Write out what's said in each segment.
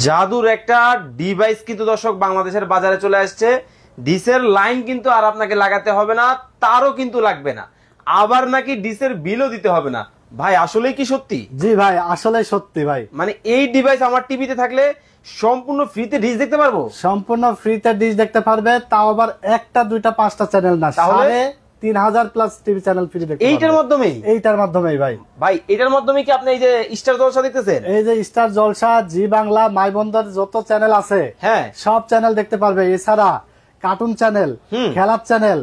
জাদুর একটা ডিভাইস কিন্তু দর্শক বাংলাদেশের বাজারে চলে আসছে। ডিসের লাইন কিন্তু আর আপনাকে লাগাতে হবে না, তারও কিন্তু লাগবে না, আবার নাকি ডিসের বিলও দিতে হবে না। ভাই আসলেই কি সত্যি? জি ভাই, আসলে সত্যি ভাই। মানে এই ডিভাইস আমার টিভিতে থাকলে সম্পূর্ণ ফ্রিতে ডিশ দেখতে পারবো? সম্পূর্ণ ফ্রিতে ডিশ দেখতে পারবে, তাও আবার একটা দুইটা পাঁচটা চ্যানেল না, তাহলে 3000 প্লাস টিভি চ্যানেল ফ্রি দেখতে পারবে এইটার মাধ্যমেই। এইটার মাধ্যমেই ভাই। ভাই এটার মাধ্যমে কি আপনি এই যে স্টার জলসা দেখতেছেন? এই যে স্টার জলসা, জি বাংলা, মাই বন্ধুর যত চ্যানেল আছে হ্যাঁ সব চ্যানেল দেখতে পারবে। এছাড়া কার্টুন চ্যানেল, খেলার চ্যানেল,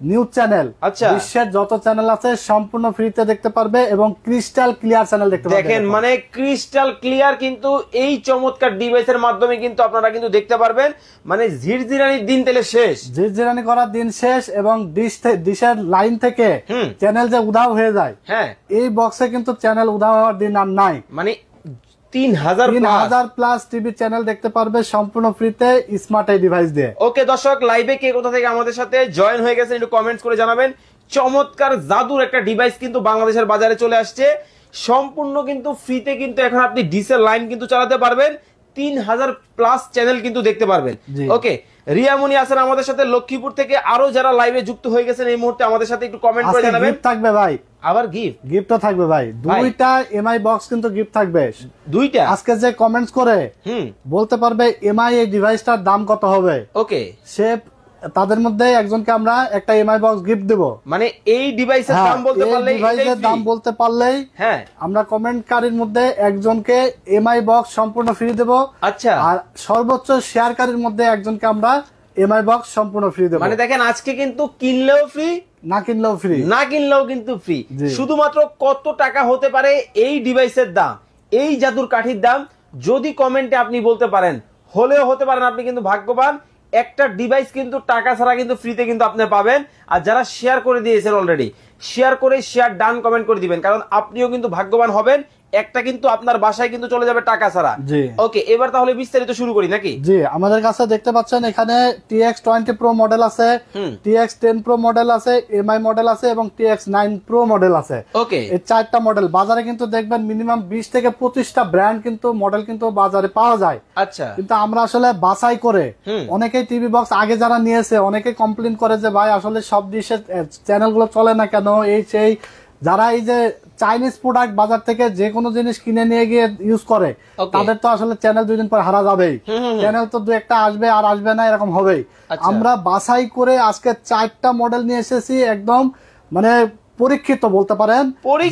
নিউজ চ্যানেল, আচ্ছা বিশ্বের যত চ্যানেল আছে সম্পূর্ণ ফ্রিতে দেখতে পারবে এবং ক্রিস্টাল ক্লিয়ার চ্যানেল দেখতে পারবে। দেখেন মানে ক্রিস্টাল ক্লিয়ার কিন্তু এই চমৎকার ডিভাইসের মাধ্যমে কিন্তু আপনারা কিন্তু দেখতে পারবেন। মানে ঝিরঝিরানির দিন তেলে শেষ, ঝিরঝিরানি করার দিন শেষ। এবং ডিশের লাইন থেকে চ্যানেল যে উধাও হয়ে যায়, হ্যাঁ এই বক্সে কিন্তু চ্যানেল উধাও হওয়ার দিন আর নাই। মানে 3000 প্লাস টিভি চ্যানেল দেখতে পারবে সম্পূর্ণ ফ্রিতে স্মার্ট এই ডিভাইস দিয়ে। ওকে দর্শক, লাইভে কে কোথা থেকে আমাদের সাথে জয়েন হয়ে গেছেন একটু কমেন্টস করে জানাবেন। চমৎকার জাদুর একটা ডিভাইস কিন্তু বাংলাদেশের বাজারে চলে আসছে, সম্পূর্ণ কিন্তু ফ্রিতে। কিন্তু এখন আপনি ডিসেল লাইন কিন্তু চালাতে পারবেন, 3000 প্লাস চ্যানেল কিন্তু দেখতে পারবেন। ওকে, রিয়ামণি আছেন আমাদের সাথে লক্ষ্মীপুর থেকে। আরো যারা লাইভে যুক্ত হয়ে গেছেন এই মুহূর্তে আমাদের সাথে একটু কমেন্ট করে জানাবেন। গিফট থাকবে ভাই, আবার গিফটও থাকবে ভাই। দুইটা এমআই বক্স কিন্তু গিফট থাকবে। দুইটা আজকে যে কমেন্টস করে বলতে পারবে এমআই এই ডিভাইসটার দাম কত হবে, ওকে, সে তাদের মধ্যে একজনকে আমরা একটা এমআই বক্স গিফট দেব। মানে এই ডিভাইসের দাম বলতে পারলে, ডিভাইসের দাম বলতে পারলেই হ্যাঁ আমরা কমেন্টকারীর মধ্যে একজনকে এমআই বক্স সম্পূর্ণ ফ্রি দেব। আচ্ছা, আর সর্বোচ্চ শেয়ারকারীর মধ্যে একজনকে আমরা এমআই বক্স সম্পূর্ণ ফ্রি দেব। মানে দেখেন আজকে কিন্তু কিনলেও ফ্রি, না কিনলেও ফ্রি, না কিনলেও কিন্তু ফ্রি। শুধুমাত্র কত টাকা হতে পারে এই ডিভাইসের দাম, এই জাদুর কাঠির দাম, যদি কমেন্টে আপনি বলতে পারেন, হলেও হতে পারেন আপনি কিন্তু ভাগ্যবান। একটা ডিভাইস কিন্তু টাকা ছাড়া কিন্তু ফ্রিতে কিন্তু আপনি পাবেন। আর যারা শেয়ার করে দিয়েছেন অলরেডি, শেয়ার করে শেয়ার ডান কমেন্ট করে দিবেন, কারণ আপনিও কিন্তু ভাগ্যবান হবেন। একটা কিন্তু আপনার বাসায় কিন্তু চলে যাবে টাকা ছাড়া। ওকে, এবার তাহলে বিস্তারিত শুরু করি নাকি? জি, আমাদের কাছে দেখতে পাচ্ছেন এখানে TX20 Pro মডেল আছে, TX10 Pro মডেল আছে, এমআই মডেল আছে এবং TX9 Pro মডেল আছে। ওকে, এই চারটা মডেল বাজারে কিন্তু দেখবেন মিনিমাম 20 থেকে 25টা ব্র্যান্ড কিন্তু মডেল কিন্তু বাজারে পাওয়া যায়। আচ্ছা, কিন্তু আমরা আসলে বাছাই করে, অনেকেই টিভি বক্স আগে যারা নিয়েছে অনেকে কমপ্লেইন করে যে ভাই আসলে সব ডিশের চ্যানেলগুলো চলে না কেন, এই সেই। যারা এই যে চাইনিজ প্রোডাক্ট বাজার থেকে যে কোনো জিনিস কিনে নিয়ে গিয়ে ইউজ করে, তাদের তো আসলে চ্যানেল 2 দিন পর হারা যাবেই। চ্যানেল তো 2-1টা আসবে আর আসবে না, এরকম হবেই। আমরা বাছাই করে আজকে 4টা মডেল নিয়ে এসেছি, একদম মানে পরীক্ষিত বলতে পারেন,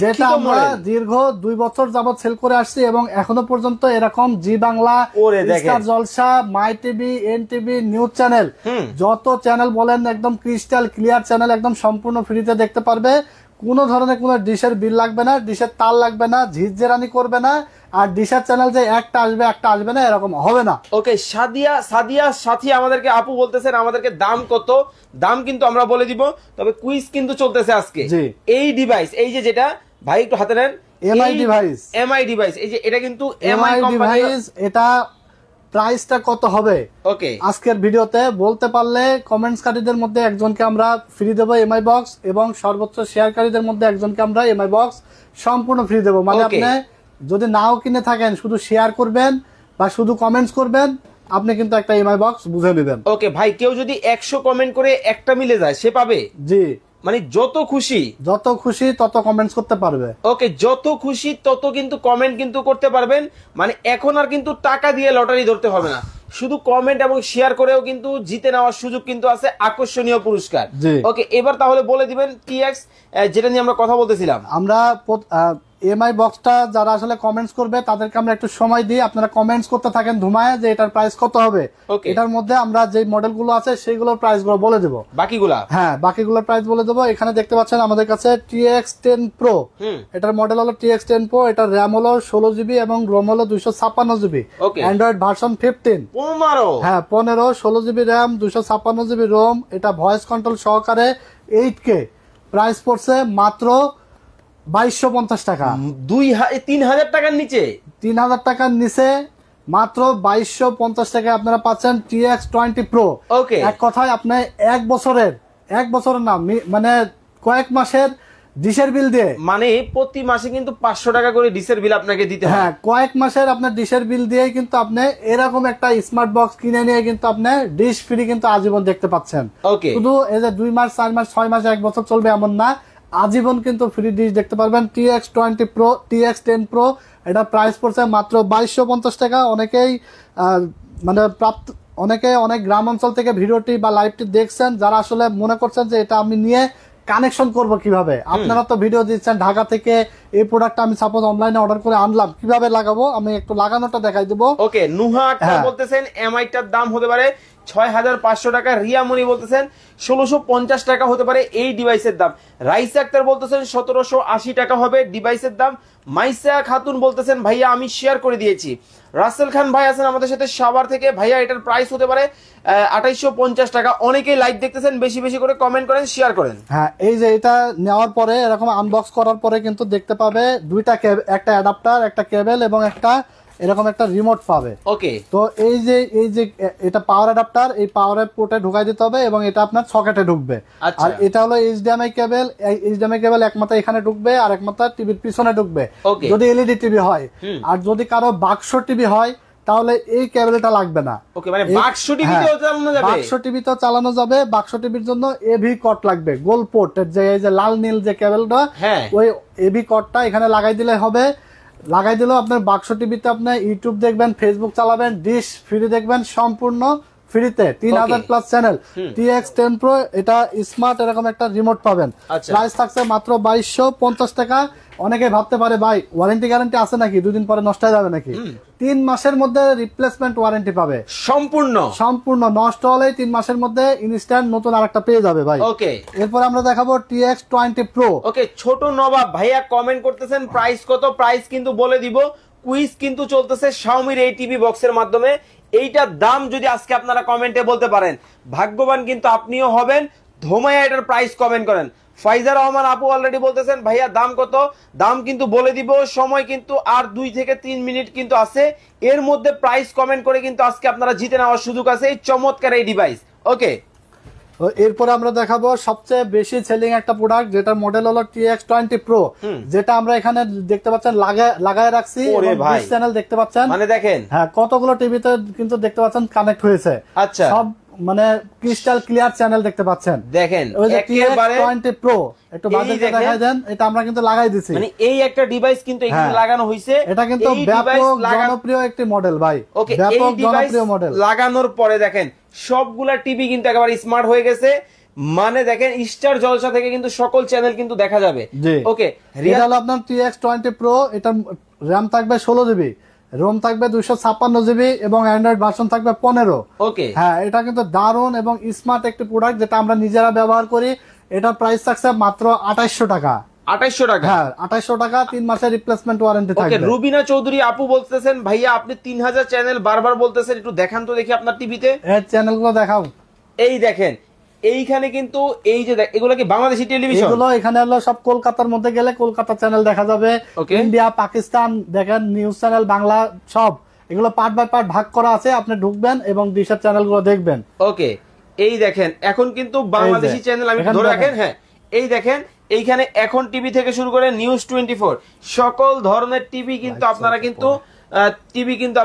যেটা আমরা দীর্ঘ 2 বছর যাবত সেল করে আসছি এবং এখনো পর্যন্ত এরকম Zee Bangla, star Jalsha, my TV, N TV, news channel, যত চ্যানেল বলেন একদম ক্রিস্টাল ক্লিয়ার চ্যানেল, একদম সম্পূর্ণ ফ্রিতে দেখতে পারবে। কোনো ধরনের কোনো ডিশের বিল লাগবে না, ডিশের তার লাগবে না, ঝিরঝিরানি করবে না। আর ডিশের চ্যানেল যে একটা আসবে না, এরকম হবে না। ওকে, সাদিয়া সাথী আমাদেরকে আপু বলতেছেন আমাদেরকে দাম কত, দাম কিন্তু আমরা বলে দিব, তবে কুইজ কিন্তু চলতেছে আজকে। এই ডিভাইস, এই যে যেটা ভাই একটু হাতে নেন, এমআই ডিভাইস, এই যে এটা কিন্তু এমআই ডিভাইস, এটা প্রাইসটা কত হবে ওকে আজকের ভিডিওতে বলতে পারলে কমেন্টসকারীদের মধ্যে একজনকে আমরা ফ্রি দেবো এমআই বক্স, এবং সর্বোচ্চ শেয়ারকারীদের মধ্যে একজনকে আমরা এমআই বক্স সম্পূর্ণ ফ্রি দেবো। মানে আপনি যদি নাও কিনে থাকেন, শুধু শেয়ার করবেন বা শুধু কমেন্টস করবেন, আপনি কিন্তু একটা এমআই বক্স বুঝে নেবেন। ওকে ভাই, কেউ যদি 100 কমেন্ট করে একটা মিলে যায় সে পাবে? জি, মানে যত খুশি তত কমেন্টস করতে পারবে। ওকে, যত খুশি তত কিন্তু কমেন্ট কিন্তু করতে পারবেন। মানে এখন আর কিন্তু টাকা দিয়ে লটারি ধরতে হবে না, শুধু কমেন্ট এবং শেয়ার করেও কিন্তু জিতে নেওয়ার সুযোগ কিন্তু আছে, আকর্ষণীয় পুরস্কার। ওকে, এবার তাহলে বলে দিবেন TX যেটা নিয়ে আমরা কথা বলতেছিলাম। আমরা এমআই বক্সটা যারা আসলে কমেন্টস করবে তাদেরকে আমরা একটু সময় দিই, আপনারা কমেন্টস করতে থাকেন ধুমায় যে এটার প্রাইস কত হবে। এটার মধ্যে আমরা যে মডেলগুলো আছে সেইগুলোর প্রাইসগুলো বলে দেবো, বাকিগুলোর প্রাইস বলে দেবো। এখানে দেখতে পাচ্ছেন আমাদের কাছে TX10 Pro, এটার মডেল হলো TX10 Pro, এটার র্যাম হলো 16GB এবং রোম হলো 256GB, অ্যান্ড্রয়েড ভার্সন 15, হ্যাঁ 15, 16GB র্যাম, 256GB রোম, এটা ভয়েস কন্ট্রোল সহকারে 8K। প্রাইস পড়ছে মাত্র 2250 টাকা, 3000 টাকার নিচে, 3000 টাকার নিচে মাত্র 2250 টাকায় আপনারা পাচ্ছেন TX20 Pro। এক কথায় আপনি এক বছরের না মানে কয়েক মাসের ডিশের বিল দিয়ে, মানে প্রতি মাসে কিন্তু 500 টাকা করে ডিশের বিল আপনাকে দিতে হয়। হ্যাঁ, কয়েক মাসের আপনার ডিশের বিল দিয়ে কিন্তু আপনি এরকম একটা স্মার্ট বক্স কিনে নিয়ে কিন্তু আপনি ডিশ ফ্রি কিন্তু আজীবন দেখতে পাচ্ছেন। ওকে, শুধু এই যে 2 মাস 4 মাস 6 মাস 1 বছর চলবে এমন না, আজীবন কিন্তু ফ্রি ডিশ দেখতে পারবেন। TX20 Pro, TX10 Pro, এটা প্রাইস পড়ছে মাত্র 2250 টাকা। অনেকেই মানে অনেক গ্রাম অঞ্চল থেকে ভিডিওটি বা লাইভটি দেখছেন, যারা আসলে মনে করছেন যে এটা আমি নিয়ে কানেকশন করব কিভাবে। আপনারা তো ভিডিও দিচ্ছেন ঢাকা থেকে, এই প্রোডাক্টটা আমি সাপোজ অনলাইনে অর্ডার করে আনলাম, কিভাবে লাগাবো আমি একটু লাগানোটা দেখাই দেবো। ওকে, নুহা আক্তার বলতেছেন এমআইটার দাম হতে পারে 6500 টাকা। রিয়া মনি বলতেছেন 1650 টাকা হতে পারে এই ডিভাইসের দাম। রাইসা আক্তার বলতেছেন 1780 টাকা হবে ডিভাইসের দাম। মাইসা খাতুন বলতেছেন ভাইয়া আমি শেয়ার করে দিয়েছি। রাসেল খান ভাই আছেন আমাদের সাথে সাভার থেকে, ভাইয়া এটার প্রাইস হতে পারে 2850 টাকা। অনেকেই লাইভ দেখতেছেন, বেশি বেশি করে কমেন্ট করেন, শেয়ার করেন। হ্যাঁ, এই যে এটা নেওয়ার পরে এরকম আনবক্স করার পরে কিন্তু দেখতে পাবে দুইটা একটা অ্যাডাপ্টার, একটা কেবল এবং একটা এরকম একটা রিমোট পাবে। ওকে, তো এই যে এটা পাওয়ার অ্যাডাপ্টার, এই পাওয়ারের পোর্টে ঢুকাই দিতে হবে এবং এটা আপনার সকেটে ঢুকবে। আর এটা হলো এইচডিএমআই কেবল। এইচডিএমআই কেবল এক মাথা এখানে ঢুকবে আর এক মাথা টিভির পিছনে ঢুকবে যদি এলইডি টিভি হয়। আর যদি কারো বাক্স টিভি হয় তাহলে এই কেবলটা লাগবে না। ওকে, মানে বাক্স টিভিতেও চালানো যাবে। বাক্স টিভিতেও চালানো যাবে। বাক্স টিভির জন্য এভি কট লাগবে, গোল পোর্ট, যে এই যে লাল নীল যে কেবলটা, ওই এভি কটটা এখানে লাগাই দিলে হবে। লাগাই দিলেও আপনার বাক্স টিভিতে আপনি ইউটিউব দেখবেন, ফেসবুক চালাবেন, ডিশ ফ্রি দেখবেন সম্পূর্ণ ফ্রিতে। 3000 প্লাস চ্যানেল। TX10 Pro, এটা স্মার্ট এরকম একটা রিমোট পাবেন। প্রাইস থাকছে মাত্র 2250 টাকা। অনেকে ভাবতে পারে ভাই ওয়ারেন্টি গ্যারান্টি আছে নাকি, 2 দিন পরে নষ্ট হয়ে যাবে নাকি? 3 মাসের মধ্যে রিপ্লেসমেন্ট ওয়ারেন্টি পাবে, সম্পূর্ণ নষ্ট হলে 3 মাসের মধ্যে ইনস্ট্যান্ট নতুন আরেকটা পেয়ে যাবে ভাই। ওকে, এরপর আমরা দেখাবো TX20 Pro। ওকে, ছোট নবাব ভাইয়া কমেন্ট করতেছেন প্রাইস কত, প্রাইস কিন্তু বলে দিব। কুইজ কিন্তু চলতেছে Xiaomi এই টিভি বক্সের মাধ্যমে। এইটার দাম যদি আজকে আপনারা কমেন্টে বলতে পারেন, ভাগ্যবান কিন্তু আপনিও হবেন। ধোমায়া এটার প্রাইস কমেন্ট করেন। ফাইজা রহমান আপু অলরেডি বলতেছেন ভাইয়া দাম কত, দাম কিন্তু বলে দিব। সময় কিন্তু আর 2 থেকে 3 মিনিট কিন্তু আছে, এর মধ্যে প্রাইস কমেন্ট করে কিন্তু আজকে আপনারা জিতে নেওয়ার সুযোগ আছে এই চমৎকার এই ডিভাইস। ওকে, এরপরে আমরা দেখাবো সবচেয়ে বেশি সেলিং একটা প্রোডাক্ট, যেটা মডেল হলো TX20 Pro, যেটা আমরা এখানে দেখতে পাচ্ছেন লাগায় রাখছি। চ্যানেল দেখতে পাচ্ছেন, মানে দেখেন হ্যাঁ কতগুলো টিভিতে কিন্তু দেখতে পাচ্ছেন কানেক্ট হয়েছে। আচ্ছা, সব মানে ক্রিস্টাল ক্লিয়ার চ্যানেল দেখতে পাচ্ছেন। দেখেন TX20 Pro একটু বাজেট দেখাই দেন, এটা আমরা কিন্তু লাগাই দিছি। মানে এই একটা ডিভাইস কিন্তু এখানে লাগানো হইছে। এটা কিন্তু ব্যাপক জনপ্রিয় একটি মডেল ভাই। ওকে, ব্যাপক জনপ্রিয় মডেল। লাগানোর পরে দেখেন সবগুলা টিভি কিন্তু একেবারে স্মার্ট হয়ে গেছে। মানে দেখেন স্টার জলসা থেকে কিন্তু সকল চ্যানেল কিন্তু দেখা যাবে। ওকে, এটা হলো আপনার TX20 Pro। এটা RAM থাকবে 16 জিবি, রোম থাকবে 256 জিবি এবং অ্যান্ড্রয়েড ভার্সন থাকবে 15। ওকে, হ্যাঁ, এটা কিন্তু দারুণ এবং স্মার্ট একটি প্রোডাক্ট, যেটা আমরা নিজেরা ব্যবহার করি। এটার প্রাইস থাকছে মাত্র 2800 টাকা। 2800 টাকা? হ্যাঁ, 2800 টাকা। 3 মাসের রিপ্লেসমেন্ট ওয়ারেন্টি থাকবে। ওকে, রুবিনা চৌধুরী আপু বলতেছেন ভাইয়া আপনি 3000 চ্যানেল বারবার বলতেছেন, একটু দেখান তো দেখি আপনার টিভিতে। এই চ্যানেলগুলো দেখাও। এই দেখেন এইখানে কিন্তু এই যে এগুলো কি বাংলাদেশি টেলিভিশন? এগুলো এখানে হলো সব কলকাতার মধ্যে গেলে কলকাতা চ্যানেল দেখা যাবে। ইন্ডিয়া, পাকিস্তান দেখেন নিউজ চ্যানেল, বাংলা সব এগুলো পার্ট বাই পার্ট ভাগ করা আছে। আপনি ঢুকবেন এবং ডিশের চ্যানেলগুলো দেখবেন। ওকে, এই দেখেন এখন কিন্তু বাংলাদেশি চ্যানেল আমি ধরে রাখেন। হ্যাঁ, এই দেখেন এইখানে এখন টিভি থেকে শুরু করে নিউজ 24 সকল ধরনের টিভি কিন্তু আপনারা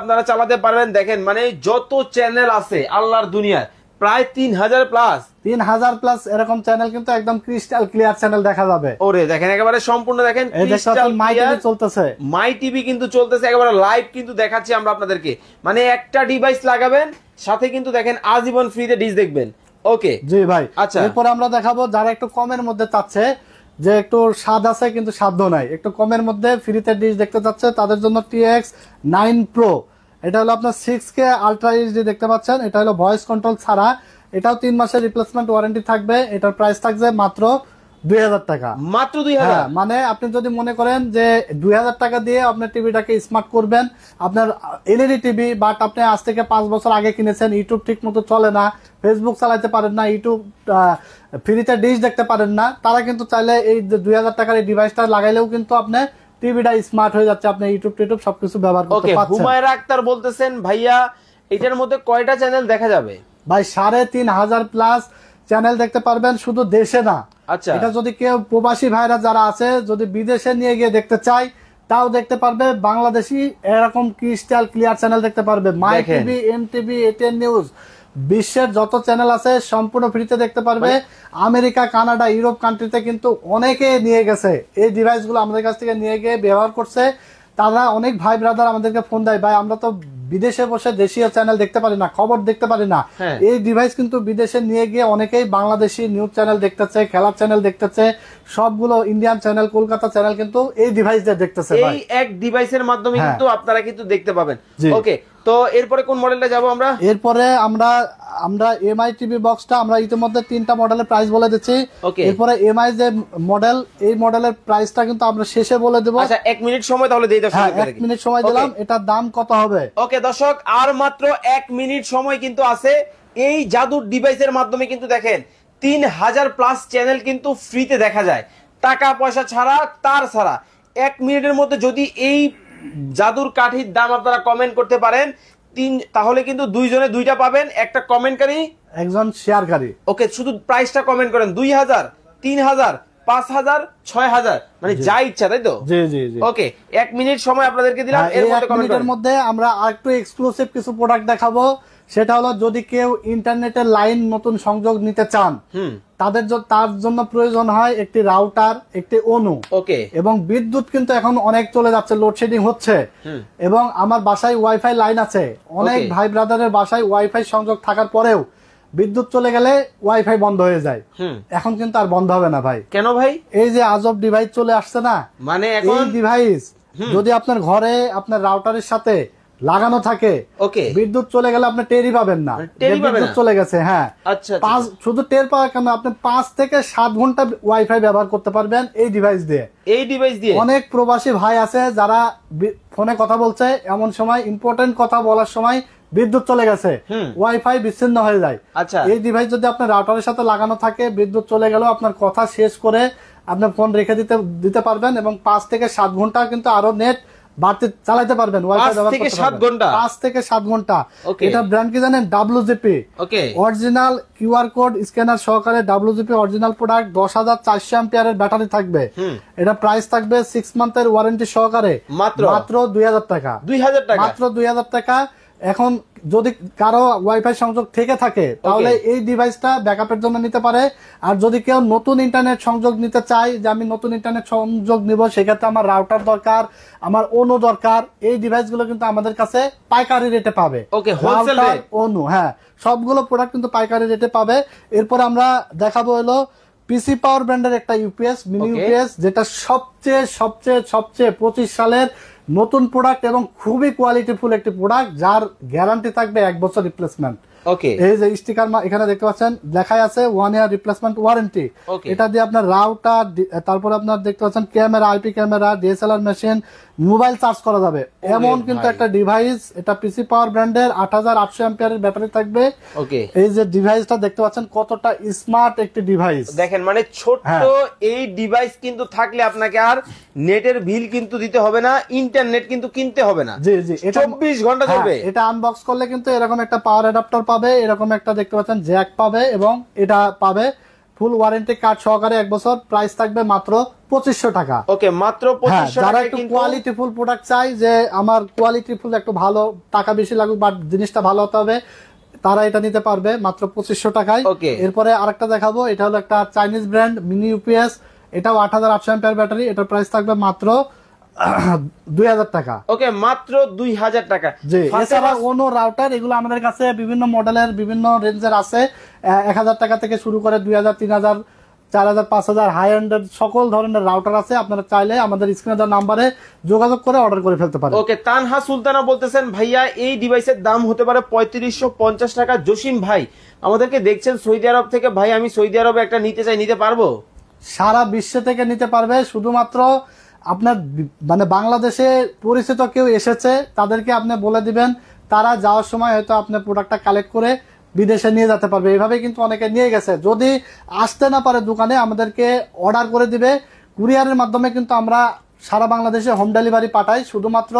আপনারা চালাতে পারবেন। দেখেন মানে যত চ্যানেল আছে আল্লাহর দুনিয়ায় প্রায় 3000 প্লাস এরকম চ্যানেল কিন্তু একদম ক্রিস্টাল ক্লিয়ার চ্যানেল দেখা যাবে। ওরে দেখেন একেবারে সম্পূর্ণ দেখেন মাই টিভি চলতেছে। মাই টিভি কিন্তু চলতেছে একেবারে লাইভ কিন্তু দেখাচ্ছি আমরা আপনাদেরকে। মানে একটা ডিভাইস লাগাবেন সাথে কিন্তু দেখেন আজীবন ফ্রিতে ডিশ দেখবেন। ওকে জি ভাই। আচ্ছা, এরপর আমরা দেখাবো যারা একটু কমের মধ্যে চাচ্ছে, যে একটু স্বাদ আছে কিন্তু সাধ্য নাই, একটু কমের মধ্যে ফ্রিতে ডিশ দেখতে চাচ্ছে, তাদের জন্য TX9 Pro। এটা হলো আপনার 6K আলট্রা এইচডি দেখতে পাচ্ছেন। এটা হলো ভয়েস কন্ট্রোল ছাড়া। এটাও 3 মাসের রিপ্লেসমেন্ট ওয়ারেন্টি থাকবে। এটার প্রাইস থাকবে মাত্র 2000 টাকা। মাত্র 2000? মানে আপনি যদি মনে করেন যে 2000 টাকা দিয়ে আপনার টিভিটাকে স্মার্ট করবেন, আপনার এলইডি টিভি, বাট আপনি আজ থেকে 5 বছর আগে কিনেছেন, ইউটিউব ঠিক মতো চলে না, ফেসবুক চালাতে পারেন না, ইউটিউব ফ্রিতে ডিশ দেখতে পারেন না, তারা কিন্তু চাইলে এই 2000 টাকার এই ডিভাইসটা লাগাইলেও কিন্তু আপনি টিভিটা স্মার্ট হয়ে যাচ্ছে, আপনি ইউটিউব সবকিছু ব্যবহার করতে পারছেন। হুমায়রা আক্তার বলতেছেন ভাইয়া এটার মধ্যে কয়টা চ্যানেল দেখা যাবে? ভাই 3500 প্লাস চ্যানেল দেখতে পারবেন, শুধু দেশে না। আচ্ছা, এটা যদি কেউ প্রবাসী ভাইরা যারা আছে যদি বিদেশে নিয়ে গিয়ে দেখতে চায় তাও দেখতে পারবে। বাংলাদেশি এরকম ক্রিস্টাল ক্লিয়ার চ্যানেল দেখতে পারবে। মাই টিভি, এমটিভি, এটিএন নিউজ, বিশ্বের যত চ্যানেল আছে সম্পূর্ণ ফ্রিতে দেখতে পারবে। আমেরিকা, কানাডা, ইউরোপ কান্ট্রিতে কিন্তু অনেকে নিয়ে গেছে এই ডিভাইসগুলো, আমাদের কাছ থেকে নিয়ে গিয়ে ব্যবহার করছে। তারা অনেক ভাই ব্রাদার আমাদেরকে ফোন দেয়, ভাই আমরা তো বিদেশে বসে দেশীয় চ্যানেল দেখতে পারি না, খবর দেখতে পারি না। এই ডিভাইস কিন্তু বিদেশে নিয়ে গিয়ে অনেকেই বাংলাদেশি নিউজ চ্যানেল দেখতেছে, খেলার চ্যানেল দেখতেছে, সবগুলো ইন্ডিয়ান চ্যানেল, কলকাতা চ্যানেল কিন্তু এই ডিভাইস দিয়ে দেখতেছে। এই এক ডিভাইসের মাধ্যমে কিন্তু আপনারা কিন্তু দেখতে পাবেন। ওকে, তো এরপরে কোন মডেলটা যাব আমরা? এরপরে আমরা এমআই টিভি বক্সটা আমরা ইতিমধ্যে 3টা মডেলের প্রাইস বলে দিচ্ছি। এরপরে এমআই যে মডেল, এই মডেলের প্রাইসটা কিন্তু আমরা শেষে বলে দেব। আচ্ছা, 1 মিনিট সময় তাহলে দেই দর্শক। 1 মিনিট সময় দিলাম, এটার দাম কত হবে? ওকে দর্শক, আর মাত্র 1 মিনিট সময় কিন্তু আছে। এই জাদুর ডিভাইসের মাধ্যমে কিন্তু দেখেন 3000 প্লাস চ্যানেল কিন্তু ফ্রিতে দেখা যায়, টাকা পয়সা ছাড়া, তার ছাড়া। 1 মিনিটের মধ্যে যদি এই জাদুর কাঠির দাম আপনারা কমেন্ট করতে পারেন, তাহলে কিন্তু 2 জনে 2টা পাবেন, একটা কমেন্টকারী, একজন শেয়ারকারী। ওকে, শুধু প্রাইসটা কমেন্ট করেন 2000, 3000, 5000, 6000, মানে যা ইচ্ছা, তাই তো? জি জি জি। ওকে, 1 মিনিট সময় আপনাদেরকে দিলাম, এর মধ্যে কমেন্ট করেন। এর মধ্যে আমরা আরেকটু এক্সক্লুসিভ কিছু প্রোডাক্ট দেখাবো। সেটা হলো যদি কেউ ইন্টারনেটের লাইন নতুন সংযোগ নিতে চান, তার জন্য প্রয়োজন হয় একটি রাউটার, একটি অনু। ওকে, এবং বিদ্যুৎ কিন্তু এখন অনেক চলে যাচ্ছে, লোডশেডিং হচ্ছে। এবং আমার বাসায় ওয়াইফাই লাইন আছে, অনেক ভাই ব্রাদারের বাসায় ওয়াইফাই সংযোগ থাকার পরেও বিদ্যুৎ চলে গেলে ওয়াইফাই বন্ধ হয়ে যায়। এখন কিন্তু আর বন্ধ হবে না ভাই। কেন ভাই? এই যে আজব ডিভাইস চলে আসছে না, মানে এই ডিভাইস যদি আপনার ঘরে আপনার রাউটারের সাথে লাগানো থাকে, ওকে, বিদ্যুৎ চলে গেলে আপনি টেরই পাবেন না, বিদ্যুৎ চলে গেছে। হ্যাঁ, আচ্ছা, শুধু টের পাওয়া কেন, আপনি 5 থেকে 7 ঘন্টা ওয়াইফাই ব্যবহার করতে পারবেন এই ডিভাইস দিয়ে। এই ডিভাইস দিয়ে অনেক প্রবাসী ভাই আছে যারা ফোনে কথা বলছে, এমন সময় ইম্পর্টেন্ট কথা বলার সময় বিদ্যুৎ চলে গেছে, ওয়াইফাই বিচ্ছিন্ন হয়ে যায়। আচ্ছা, এই ডিভাইস যদি আপনার রাউটারের সাথে লাগানো থাকে, বিদ্যুৎ চলে গেলেও আপনার কথা শেষ করে আপনার ফোন রেখে দিতে পারবেন এবং 5 থেকে 7 ঘন্টা কিন্তু আরো নেট বাড়তি চালাতে পারবেন। ওয়াইফাই ব্যবহার করতে পারবেন 5 থেকে 7 ঘন্টা। এটা ব্র্যান্ড কি জানেন? WGP, original QR code scanner সহকারে WGP অরিজিনাল প্রোডাক্ট। 10400 অ্যাম্পিয়ারের ব্যাটারি থাকবে। এটা প্রাইস থাকবে 6 মান্থের ওয়ারেন্টি সহকারে মাত্র 2000 টাকা। 2000 টাকা, মাত্র 2000 টাকা। এখন যদি কারো ওয়াইফাই সংযোগ থেকে থাকে তাহলে এই ডিভাইসটা ব্যাকআপের জন্য নিতে পারে। আর যদি কেউ নতুন ইন্টারনেট সংযোগ নিতে চায়, যে আমি নতুন ইন্টারনেট সংযোগ নিব, সেক্ষেত্রে আমার রাউটার দরকার, আমার অনু দরকার, এই ডিভাইসগুলো কিন্তু আমাদের কাছে পাইকারি রেটে পাবে। রাউটার, অনু, হ্যাঁ, সবগুলো প্রোডাক্ট কিন্তু পাইকারি রেটে পাবে। এরপর আমরা দেখাবো হলো পিসি পাওয়ার ব্র্যান্ডের একটা ইউপিএস, মিনি ইউপিএস, যেটা সবচেয়ে 25 সালের নতুন প্রোডাক্ট এবং খুবই কোয়ালিটিফুল একটি প্রোডাক্ট, যার গ্যারান্টি থাকবে 1 বছর রিপ্লেসমেন্ট। এই যে স্টিকার এখানে দেখতে পাচ্ছেন লেখাই আছে 1 ইয়ার রিপ্লেসমেন্ট ওয়ারেন্টি। এটা দিয়ে আপনার রাউটার, তারপরে আপনার দেখতে পাচ্ছেন camera, IP camera, DSLR machine, mobile charge করা যাবে এমন কিন্তু একটা ডিভাইস। এটা পিসি পাওয়ার ব্র্যান্ডের 8800 অ্যাম্পিয়ারের ব্যাটারি থাকবে। এই যে ডিভাইসটা দেখতে পাচ্ছেন কতটা স্মার্ট একটি ডিভাইস দেখেন, মানে ছোট্ট এই ডিভাইস কিন্তু থাকলে আপনাকে আর নেটের বিল কিন্তু দিতে হবে না, ইন্টারনেট কিন্তু কিনতে হবে না। জি জি, 24 ঘন্টা চলবে। এটা আনবক্স করলে কিন্তু এরকম একটা পাওয়ার অ্যাডাপ্টার পাবে, এরকম একটা দেখতে পাচ্ছেন জ্যাক পাবে এবং এটা পাবে ফুল ওয়ারেন্টি কার্ড সহকারে 1 বছর। প্রাইস থাকবে মাত্র 2500 টাকা। ওকে, মাত্র 2500 টাকা। যারা একটু কোয়ালিটিফুল প্রোডাক্ট চাই, যে আমার কোয়ালিটিফুল একটু ভালো, টাকা বেশি লাগুক বাট জিনিসটা ভালো হতে হবে, তারা এটা নিতে পারবে মাত্র 2500 টাকায়। এরপরে আরেকটা দেখাবো, এটা হলো একটা চাইনিজ ব্র্যান্ড মিনি ইউপিএস, এটাও 8800 অ্যাম্পিয়ার ব্যাটারি। এটার প্রাইস থাকবে মাত্র 2000 টাকা। ওকে, মাত্র 2000 টাকা। জি, এছাড়া অন্য রাউটার এগুলো আমাদের কাছে বিভিন্ন মডেলের, বিভিন্ন রেঞ্জের আছে। 1000 টাকা থেকে শুরু করে 2000, 3000, 4000, 5000 হাই এন্ডের সকল ধরনের রাউটার আছে। আপনারা চাইলে আমাদের স্ক্রিনে দেওয়া নাম্বারে যোগাযোগ করে অর্ডার করে ফেলতে পারেন। ওকে, তানহা সুলতানা বলতেছেন, ভাইয়া এই ডিভাইসের দাম হতে পারে 3550 টাকা। জসিম ভাই আমাদেরকে দেখছেন সৌদি আরব থেকে, ভাই আমি সৌদি আরবে একটা নিতে চাই, নিতে পারবো? সারা বিশ্ব থেকে নিতে পারবে, শুধুমাত্র আপনার মানে বাংলাদেশে পরিচিত কেউ এসেছে তাদেরকে আপনি বলে দিবেন, তারা যাওয়ার সময় হয়তো আপনার প্রোডাক্টটা কালেক্ট করে বিদেশে নিয়ে যেতে পারবে। এইভাবে কিন্তু অনেকে নিয়ে গেছে। যদি আসতে না পারে দোকানে, আমাদেরকে অর্ডার করে দিবে, কুরিয়ারের মাধ্যমে কিন্তু আমরা সারা বাংলাদেশে হোম ডেলিভারি পাঠাই। শুধুমাত্র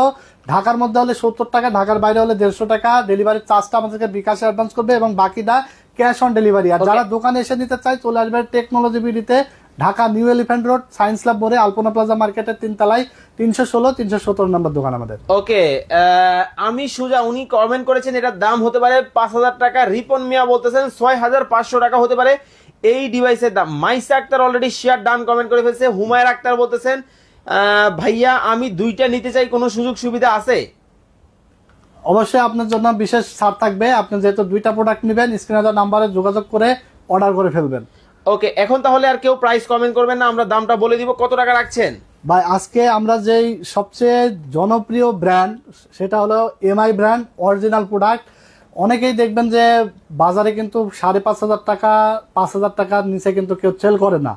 ঢাকার মধ্যে হলে 70 টাকা, ঢাকার বাইরে হলে 150 টাকা ডেলিভারি চার্জটা আমাদেরকে বিকাশে অ্যাডভান্স করবে এবং বাকিটা ক্যাশ অন ডেলিভারি। আর যারা দোকানে এসে নিতে চায় চলে আসবে টেকনোলজি বিডিতে, Dhaka new elephant road, science lab মোড়ে, আলপনা প্লাজা মার্কেটের 3 তলায় 316-317 নম্বর দোকান আমাদের। ওকে, আমি সুজা, উনি কমেন্ট করেছেন এটার দাম হতে পারে 5000 টাকা। রিপন মিয়া বলতেছেন 6500 টাকা হতে পারে এই ডিভাইসের দাম। Maisa Akter already share done comment করে ফেলছে। হুমায়ুন আক্তার বলতেছেন ভাইয়া আমি দুইটা নিতে চাই, কোনো সুযোগ সুবিধা আছে? অবশ্যই আপনার জন্য বিশেষ ছাড় থাকবে। আপনি যেহেতু দুইটা প্রোডাক্ট নেবেন, স্ক্রিনে দেওয়া নাম্বারে যোগাযোগ করে অর্ডার করে ফেলবেন। ওকে, এখন তাহলে আর কেউ প্রাইস কমেন্ট করবেন না, আমরা দামটা বলে দিব। কত টাকা রাখছেন ভাই? আজকে আমরা যেই সবচেয়ে জনপ্রিয় ব্র্যান্ড সেটা হলো এমআই ব্র্যান্ড অরিজিনাল প্রোডাক্ট। অনেকেই দেখবেন যে বাজারে কিন্তু 5500 টাকা, 5000 টাকার নিচে কিন্তু কেউ সেল করে না।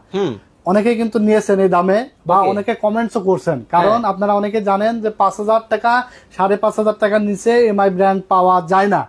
অনেকেই কিন্তু নিয়েছেন এই দামে, বা অনেকে কমেন্টসও করছেন। কারণ আপনারা অনেকে জানেন যে 5000 টাকা, 5500 টাকার নিচে এমআই ব্র্যান্ড পাওয়া যায় না।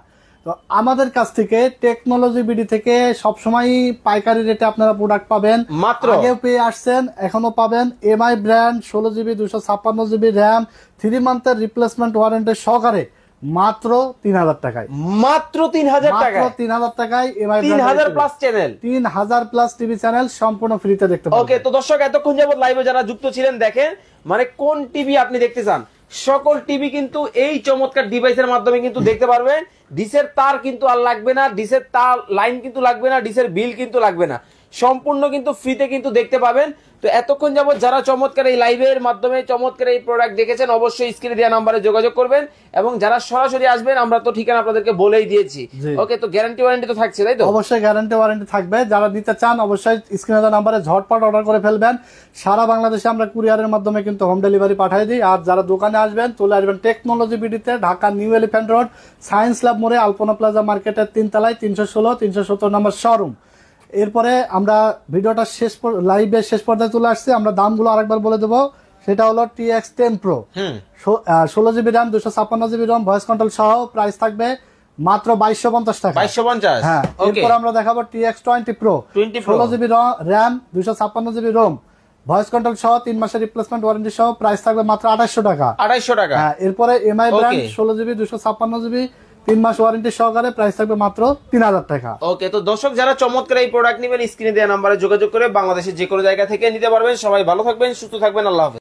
তো আমাদের কাছ থেকে টেকনোলজি বিডি থেকে সবসময় পাইকারি রেটে আপনারা প্রোডাক্ট পাবেন। মাত্র আগেও পেয়ে আসছেন, এখনো পাবেন। MI brand 16GB 256GB RAM, 3 মান্থের রিপ্লেসমেন্ট ওয়ারেন্টি সহকারে মাত্র 3000 টাকায়। মাত্র 3000 টাকা, 3000 টাকায় MI 3000 plus channel, 3000 plus TV channel সম্পূর্ণ ফ্রিতে দেখতে পাবেন। ওকে, তো দর্শক এতক্ষণ যাবত লাইভে যারা যুক্ত ছিলেন, দেখেন মানে কোন টিভি আপনি দেখতে চান, সকল টিভি কিন্তু এই চমৎকার ডিভাইসের মাধ্যমে কিন্তু দেখতে পারবেন। ডিসের তার কিন্তু আর লাগবে না, ডিসের তার লাইন কিন্তু লাগবে না, ডিসের বিল কিন্তু লাগবে না, সম্পূর্ণ কিন্তু ফ্রিতে কিন্তু দেখতে পাবেন। তো এতক্ষণ যাবত যারা চমৎকার এই লাইভের মাধ্যমে চমৎকার এই প্রোডাক্ট দেখেছেন, অবশ্যই স্ক্রিনে দেওয়া নাম্বারে যোগাযোগ করবেন। এবং যারা সরাসরি আসবেন, আমরা তো ঠিকানা আপনাদেরকে বলেই দিয়েছি। ওকে, তো গ্যারান্টি ওয়ারেন্টি তো থাকছে, তাই তো? অবশ্যই গ্যারান্টি ওয়ারেন্টি থাকবে। যারা নিতে চান অবশ্যই স্ক্রিনে দেওয়া নাম্বারে ঝটপট অর্ডার করে ফেলবেন। সারা বাংলাদেশে আমরা কুরিয়ারের মাধ্যমে কিন্তু হোম ডেলিভারি পাঠিয়ে দিই। আর যারা দোকানে আসবেন চলে আসবেন টেকনোলজি বিডিতে, Dhaka new elephant road, science lab মোড়ে, আলপনা প্লাজা মার্কেটের 3 তলায় 316-317 নম্বর শোরুম। এরপরে আমরা ভিডিওটা লাইভের শেষ পর্যায়ে চলে আসছি। আমরা দামগুলো আরেকবার বলে দেবো। সেটা হলো TX10 Pro, 16GB RAM, 256GB রম, ভয়েস কন্ট্রোল সহ। প্রাইস থাকবে মাত্র 2250 টাকা। 2250, হ্যাঁ। এরপর আমরা দেখাবো TX20 Pro, 16GB RAM, 256GB ROM, voice control সহ, 3 মাসের রিপ্লেসমেন্ট ওয়ারেন্টি সহ। প্রাইস থাকবে মাত্র 2800 টাকা। 2800 টাকা। হ্যাঁ। এরপরে এমআই ব্র্যান্ড 16GB 256GB 3 মাস ওয়ারেন্টি সহকারে, প্রাইস থাকবে মাত্র 3000 টাকা। ওকে, তো দর্শক যারা চমৎকার এই প্রোডাক্ট নেবেন, স্ক্রিনে দেওয়া নাম্বারে যোগাযোগ করে বাংলাদেশের যে কোনো জায়গা থেকে নিতে পারবেন। সবাই ভালো থাকবেন, সুস্থ থাকবেন, আল্লাহ হাফেজ।